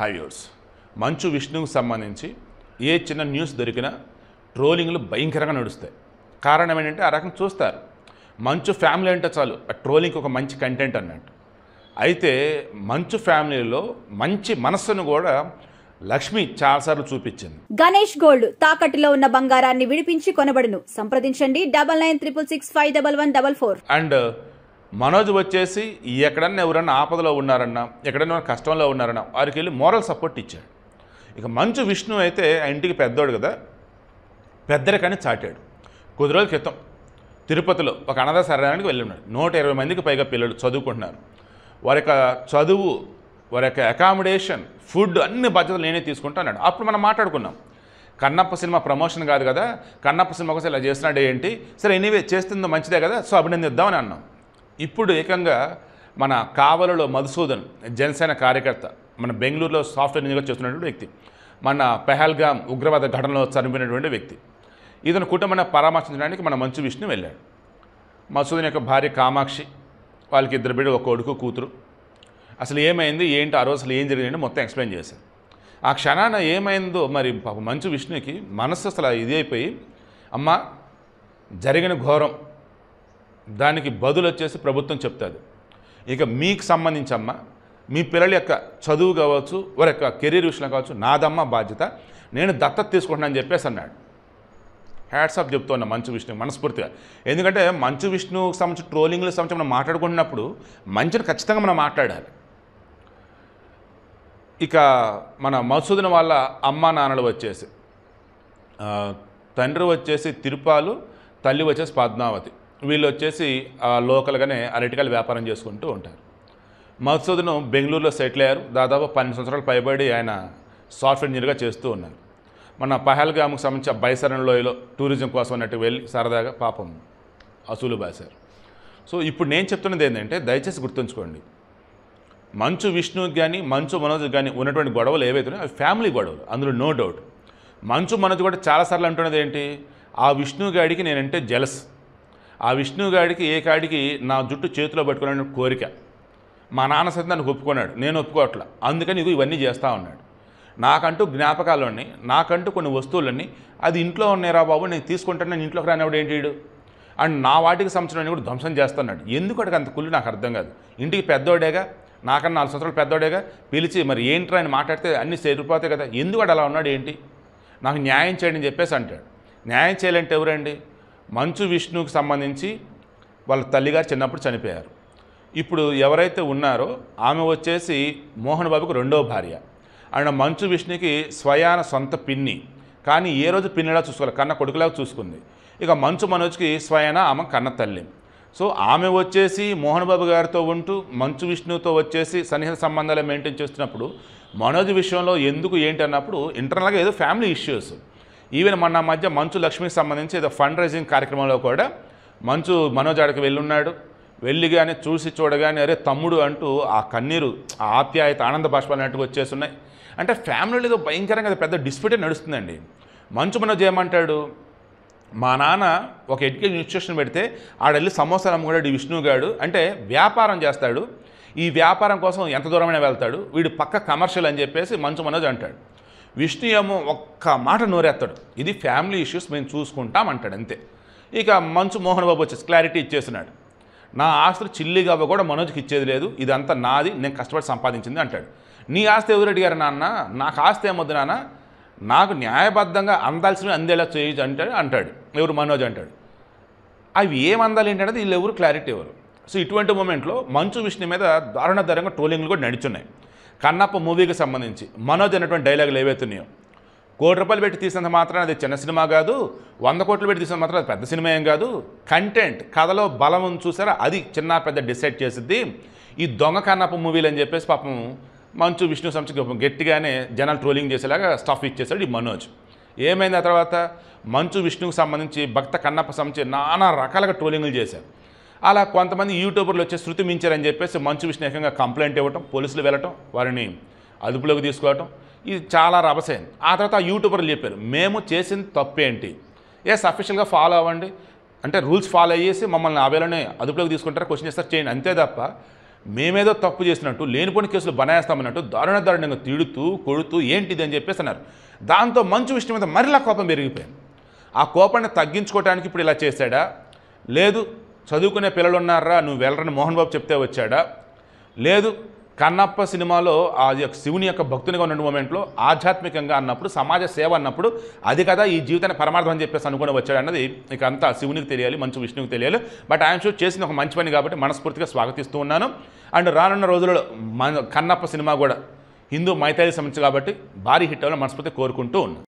High viewers, మంచు విష్ణువుకి సంబంధించి ఏ చిన్న న్యూస్ దొరికినా ట్రోలింగ్లు భయంకరంగా నడుస్తాయి. కారణం ఏంటంటే ఆ రకం చూస్తారు. మంచు ఫ్యామిలీ అంటే చాలు ఆ ట్రోలింగ్కి ఒక మంచి కంటెంట్ అన్నట్టు. అయితే మంచు ఫ్యామిలీలో మంచి మనస్సును కూడా లక్ష్మి చాలాసార్లు చూపించింది. గణేష్ గోల్డ్ తాకట్టులో ఉన్న బంగారాన్ని విడిపించి కొనబడును. సంప్రదించండి 9966651144. అండ్ మనోజ్ వచ్చేసి ఎక్కడన్నా ఎవరన్నా ఆపదలో ఉన్నారన్నా, ఎక్కడన్నా కష్టంలో ఉన్నారన్నా వారికి వెళ్ళి మోరల్ సపోర్ట్ ఇచ్చాడు. ఇక మంచు విష్ణు అయితే ఆ ఇంటికి పెద్దోడు కదా, పెద్దరికని చాటాడు. కొద్ది రోజుల క్రితం తిరుపతిలో ఒక అనాథాశ్రమానికి వెళ్ళి ఉన్నాడు. 120 మందికి పైగా పిల్లలు చదువుకుంటున్నారు. వారి యొక్క చదువు, వారి యొక్క అకామిడేషన్, ఫుడ్ అన్ని బాధ్యతలు నేనే తీసుకుంటా అన్నాడు. అప్పుడు మనం మాట్లాడుకున్నాం, కన్నప్ప సినిమా ప్రమోషన్ కాదు కదా, కన్నప్ప సినిమా కోసం ఇలా చేస్తున్నాడు ఏంటి, సరే ఎనీవే చేస్తుందో మంచిదే కదా, సో అభినందిద్దామని అన్నాం. ఇప్పుడు ఏకంగా మన కావలలో మధుసూదన్, జనసేన కార్యకర్త, మన బెంగళూరులో సాఫ్ట్వేర్ ఇంజనీర్గా చేస్తున్నటువంటి వ్యక్తి, మన పెహల్గామ్ ఉగ్రవాద ఘటనలో చనిపోయినటువంటి వ్యక్తి, ఇతని కుటుంబాన్ని పరామర్శించడానికి మన మంచు విష్ణు వెళ్ళాడు. మధుసూదన్ యొక్క భార్య కామాక్షి, వాళ్ళకి 2 బిడ్డలు, ఒక కొడుకు కూతురు. అసలు ఏమైంది ఏంటి, ఆ రోజు అసలు ఏం జరిగింది మొత్తం ఎక్స్ప్లెయిన్ చేశాను. ఆ క్షణాన ఏమైందో మరి పాప మంచు విష్ణుకి మనస్సు అసలు ఇది అయిపోయి, అమ్మ జరిగిన ఘోరం, దానికి బదులు వచ్చేసి ప్రభుత్వం చెప్తుంది. ఇక మీకు సంబంధించి అమ్మ, మీ పిల్లల యొక్క చదువు కావచ్చు, వారి యొక్క కెరీర్ విషయంలో కావచ్చు, నాదమ్మ బాధ్యత, నేను దత్తత తీసుకుంటున్నాను అని చెప్పేసి అన్నాడు. హ్యాట్స్ ఆఫ్ చెప్తున్నా మంచు విష్ణు మనస్ఫూర్తిగా. ఎందుకంటే మంచు విష్ణుకి సంబంధించి ట్రోలింగ్లకు సంబంధించి మనం మాట్లాడుకున్నప్పుడు మంచిని ఖచ్చితంగా మనం మాట్లాడాలి. ఇక మన మధుసూదన్ వాళ్ళ అమ్మ నాన్నలు వచ్చేసి, తండ్రి వచ్చేసి తిరుపాలు, తల్లి వచ్చేసి పద్మావతి. వీళ్ళు వచ్చేసి లోకల్గానే అరటికాయలు వ్యాపారం చేసుకుంటూ ఉంటారు. మధుసూదన్ బెంగళూరులో సెటిల్ అయ్యారు. దాదాపు 12 సంవత్సరాలు పైబడి ఆయన సాఫ్ట్వేర్ ఇంజనీర్గా చేస్తూ ఉన్నారు. మన పహల్గామ్కి సంబంధించి బైసరన్ లోయలో టూరిజం కోసం అన్నట్టు వెళ్ళి సరదాగా పాపం అసూలు బాసారు. సో ఇప్పుడు నేను చెప్తున్నది ఏంటంటే, దయచేసి గుర్తుంచుకోండి, మంచు విష్ణుకి కానీ మంచు మనోజ్ కానీ ఉన్నటువంటి గొడవలు ఏవైతున్నాయో అవి ఫ్యామిలీ గొడవలు, అందులో నో డౌట్. మంచు మనోజ్ కూడా చాలాసార్లు అంటున్నది ఏంటి, ఆ విష్ణుగాడికి నేనంటే జెలస్, ఆ విష్ణుగాడికి ఏ కాడికి నా జుట్టు చేతిలో పట్టుకునే కోరిక, మా నాన్న సైతం నన్ను ఒప్పుకున్నాడు, నేను ఒప్పుకోవట్లా, అందుకని ఇది ఇవన్నీ చేస్తూ ఉన్నాడు. నాకంటూ జ్ఞాపకాలన్నీ, నాకంటూ కొన్ని వస్తువులన్నీ అది ఇంట్లో ఉన్నాయిరా బాబు, నేను తీసుకుంటాను, నేను ఇంట్లోకి రానివాడు ఏంటి వీడు, అండ్ నా వాటికి సంబంధించిన కూడా ధ్వంసం చేస్తున్నాడు. ఎందుకు అడిగి అంత కుళ్ళు నాకు అర్థం కాదు. ఇంటికి పెద్దోడేగా, నాకన్నా 4 సంవత్సరాలు పెద్దోడేగా, పిలిచి మరి ఏంట్రా అని మాట్లాడితే అన్నీ చేరిపోతాయి కదా, ఎందుకు అలా ఉన్నాడు ఏంటి, నాకు న్యాయం చేయండి అని చెప్పేసి అంటాడు. న్యాయం చేయాలంటే ఎవరండి, మంచు విష్ణువుకి సంబంధించి వాళ్ళ తల్లిగారు చిన్నప్పుడు చనిపోయారు. ఇప్పుడు ఎవరైతే ఉన్నారో ఆమె వచ్చేసి మోహన్ బాబుకి 2వ భార్య. అండ్ మంచు విష్ణుకి స్వయాన సొంత పిన్ని, కానీ ఏ రోజు పిన్నిలా చూసుకోవాలి, కన్న కొడుకులాగా చూసుకుంది. ఇక మంచు మనోజ్కి స్వయాన ఆమె కన్న తల్లి. సో ఆమె వచ్చేసి మోహన్ బాబు గారితో ఉంటూ మంచు విష్ణుతో వచ్చేసి సన్నిహిత సంబంధాలు మెయింటైన్ చేస్తున్నప్పుడు మనోజ్ విషయంలో ఎందుకు ఏంటి అన్నప్పుడు ఇంటర్నల్గా ఏదో ఫ్యామిలీ ఇష్యూస్. ఈవెన్ మన మధ్య మంచు లక్ష్మికి సంబంధించి ఏదో ఫండ్ రైజింగ్ కార్యక్రమంలో కూడా మంచు మనోజ్ ఆడికి వెళ్ళున్నాడు. వెళ్ళిగానే చూసి చూడగానే అరే తమ్ముడు అంటూ ఆ కన్నీరు, ఆ ఆప్యాయత, ఆనంద బాష్పాలు అన్నట్టుగా వచ్చేస్తున్నాయి. అంటే ఫ్యామిలీలో ఏదో భయంకరంగా పెద్ద డిస్ప్యూటే నడుస్తుందండి. మంచు మనోజ్ ఏమంటాడు, మా నాన్న ఒక ఎడ్యుకేషన్ ఇన్స్టిట్యూషన్ పెడితే ఆడెళ్ళి సమోసాలు అమ్ముకున్నాడు ఈ విష్ణుగాడు, అంటే వ్యాపారం చేస్తాడు, ఈ వ్యాపారం కోసం ఎంత దూరమైనా వెళ్తాడు, వీడు పక్క కమర్షియల్ అని చెప్పేసి మంచు మనోజ్ అంటాడు. విష్ణు ఏమో ఒక్క మాట నోరేస్తాడు, ఇది ఫ్యామిలీ ఇష్యూస్ మేము చూసుకుంటాం అంటాడు అంతే. ఇక మంచు మోహన్ బాబు వచ్చేసి క్లారిటీ ఇచ్చేస్తున్నాడు, నా ఆస్తులు చిల్లిగవ్వ కూడా మనోజ్కి ఇచ్చేది లేదు, ఇదంతా నాది, నేను కష్టపడి సంపాదించింది అంటాడు. నీ ఆస్తి ఎవరు అడిగారు నాన్న, నాకు ఆస్తి ఏమొద్దు నాన్న, నాకు న్యాయబద్ధంగా అందాల్సినవి అందేలా చేయొచ్చు అంటాడు ఎవరు, మనోజ్ అంటాడు. అవి ఏం అందాలి ఏంటంటే వీళ్ళు ఎవరు క్లారిటీ ఎవరు. సో ఇటువంటి మూమెంట్లో మంచు విష్ణు మీద దారుణంగా ట్రోలింగ్లు కూడా నడుచున్నాయి. కన్నప్ప మూవీకి సంబంధించి మనోజ్ అనేటువంటి డైలాగులు ఏవైతున్నాయో, 1 కోటి రూపాయలు పెట్టి తీసినంత మాత్రం అది చిన్న సినిమా కాదు, 100 కోట్లు పెట్టి తీసినంత మాత్రం అది పెద్ద సినిమా ఏం కాదు, కంటెంట్ కథలో బలం చూసారా, అది చిన్న పెద్ద డిసైడ్ చేసిద్ది. ఈ దొంగ కన్నప్ప మూవీలు అని చెప్పేసి పాపం మంచు విష్ణు సంస్థకి గట్టిగానే జనాలు ట్రోలింగ్ చేసేలాగా స్టఫ్ ఇచ్చేసాడు ఈ మనోజ్. ఏమైంది ఆ తర్వాత, మంచు విష్ణువుకి సంబంధించి భక్త కన్నప్ప సంబంధించి నానా రకాలుగా ట్రోలింగ్లు చేశారు. అలా కొంతమంది యూట్యూబర్లు వచ్చి శృతి మించారని చెప్పేసి మంచు విష్ణు ఏకంగా కంప్లైంట్ ఇవ్వటం, పోలీసులు వెళ్ళటం, వారిని అదుపులోకి తీసుకోవటం, ఇది చాలా రభసైంది. ఆ తర్వాత ఆ యూట్యూబర్లు చెప్పారు, మేము చేసిన తప్పేంటి, ఎస్ అఫీషియల్గా ఫాలో అవ్వండి, అంటే రూల్స్ ఫాలో అయ్యేసి మమ్మల్ని ఆ వేళనే అదుపులోకి తీసుకుంటారా, క్వశ్చన్ చేస్తారు, చేయండి, అంతే తప్ప మేమేదో తప్పు చేసినట్టు లేనిపోని కేసులు బనాయిస్తామన్నట్టు దారుణంగా తిడుతూ కొడుతూ ఏంటిది అని చెప్పేసి అన్నారు. దాంతో మంచు విష్ణు మీద మరిలా కోపం పెరిగిపోయింది. ఆ కోపాన్ని తగ్గించుకోవడానికి ఇప్పుడు ఇలా చేశాడా, లేదు చదువుకునే పిల్లలు ఉన్నారా నువ్వు వెళ్ళరని మోహన్ బాబు చెప్తే వచ్చాడా, లేదు కన్నప్ప సినిమాలో ఆ శివుని యొక్క భక్తునిగా ఉన్న మూమెంట్లో ఆధ్యాత్మికంగా అన్నప్పుడు సమాజ సేవ అన్నప్పుడు అది కదా ఈ జీవితాన్ని పరమార్థం అని చెప్పేసి అనుకుని వచ్చాడు అన్నది ఇక అంతా శివునికి తెలియాలి, మంచు విష్ణువుకి తెలియాలి. బట్ ఐఎమ్ షూర్ చేసిన ఒక మంచి పని కాబట్టి మనస్ఫూర్తిగా స్వాగతిస్తూ ఉన్నాను. అండ్ రానున్న రోజులలో కన్నప్ప సినిమా కూడా హిందూ మైథాలజీ సంబంధించి కాబట్టి భారీ హిట్ అవ్వాలని మనస్ఫూర్తిగా కోరుకుంటూ ఉన్నాను.